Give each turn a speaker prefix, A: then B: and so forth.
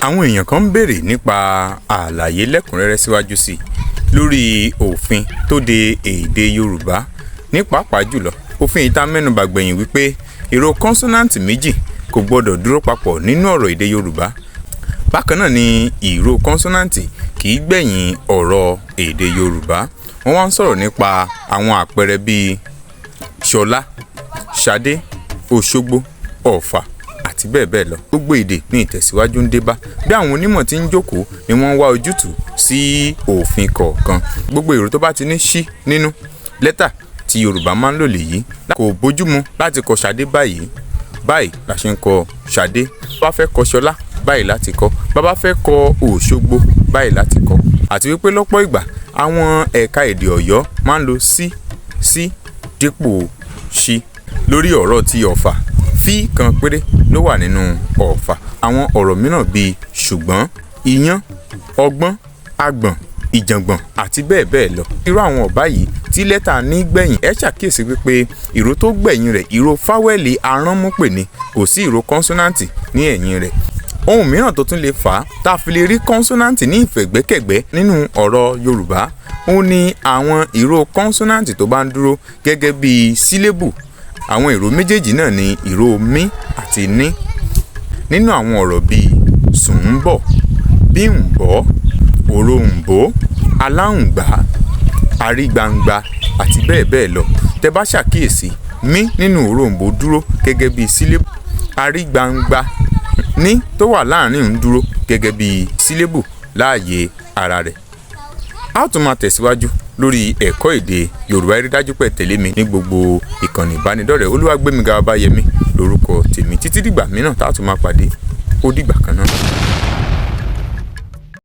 A: Àwọn èèyàn kan ń béèrè nípa àlàyé lẹ́kùnrẹ́rẹ́ síwájú sí i lórí òfin tó de èdè Yorùbá ní pàápàá jùlọ òfin ìta mẹ́nubà gbẹ̀yìn wípé ìró kọ́nsọ́náǹtì méjì kò gbọdọ̀ dúró papọ̀ nínú ọ̀rọ̀ èdè Yorùbá. Bákan náà ni ìró kọ́nsọ́náǹtì kì í gbẹ̀yìn ọ̀rọ̀ èdè Yorùbá. Wọ́n wá ń sọ̀rọ̀ nípa àwọn àpẹẹrẹ bíi Ṣọlá, Ṣadé, Òṣogbo, Ọ̀fà àti bẹ́ẹ̀ bẹ́ẹ̀ lọ. Gbogbo èdè ní ìtẹ̀síwájú ń dé bá. Bí àwọn onímọ̀ tí ń jókòó ni wọ́n ń wá ojútùú sí òfin kọ̀ọ̀kan. Gbogbo ìró tó bá ti ní ṣí nínú lẹ́tà tí Yorùbá máa ń lò lèyí. Kò bójúmu láti kọ Ṣadé báyìí la ṣe ń kọ Ṣadé. Bá fẹ́ kọ Ṣọlá báyìí láti kọ. Bá fẹ́ kọ Òṣogbo báyìí láti kọ. Àti wípé lọ́pọ̀ ìgbà àwọn ẹ̀ka èdè Ọ̀yọ́ máa ń lo sí dípò ṣí. Lórí ọ̀rọ̀ ti Ọ̀fà, fí kan péré ló wà nínú Ọ̀fà. Àwọn ọ̀rọ̀ mìíràn bíi ṣùgbọ́n, iyán, ọgbọ́n, agbọ̀n, ìjàngbọ̀n àti bẹ́ẹ̀ bẹ́ẹ̀ lọ. Irú àwọn ọ̀bá yìí tí lẹ́tà ní gbẹ̀yìn ẹ ṣàkíyèsí wípé ìró tó gbẹ̀yìn rẹ̀ ìró fáwẹ́lì aránmúpè ni, kò sí ìró kọ́nsọ́náǹtì ní ẹ̀yìn rẹ̀. Ohun mìíràn tó tún lè fà á tá a fi lè rí kọ́nsọ́náǹtì ní ìfẹ̀gbẹ́kẹ̀gbẹ́ nínú ọ̀rọ̀ Yorùbá òun ni àwọn ìró kọ́nsọ́náǹtì tó bá ń dúró gẹ́gẹ́ bí sílébù. Àwọn ìró méjèèjì náà ni ìró mí àti ní. Nínú àwọn ọ̀rọ̀ bíi sùnbọ̀, bíǹbọ̀, òroǹbó, aláǹgbá, àrígbangba àti bẹ́ẹ̀ bẹ́ẹ̀ lọ. Tẹ́ bá ṣàkíyèsí mí nínú òroǹbó dúró gẹ́gẹ́ bí sílébù. Àrígbangba ní tó wà láàrin ń dúró gẹ́gẹ́ bí sílébù láàyè ara rẹ̀. A ó tún máa tẹ̀síwájú lórí ẹ̀kọ́ èdè Yorùbá. Ẹ rí dájú pé tẹ̀lé mi ní gbogbo ìkànnì ìbánidọ́rẹ̀ẹ́. Olúwagbémiga Ọbáyẹmí lórúkọ tèmi. Títí dìgbà mìíràn tá a tún máa pàdé. Ó dìgbà kan náà.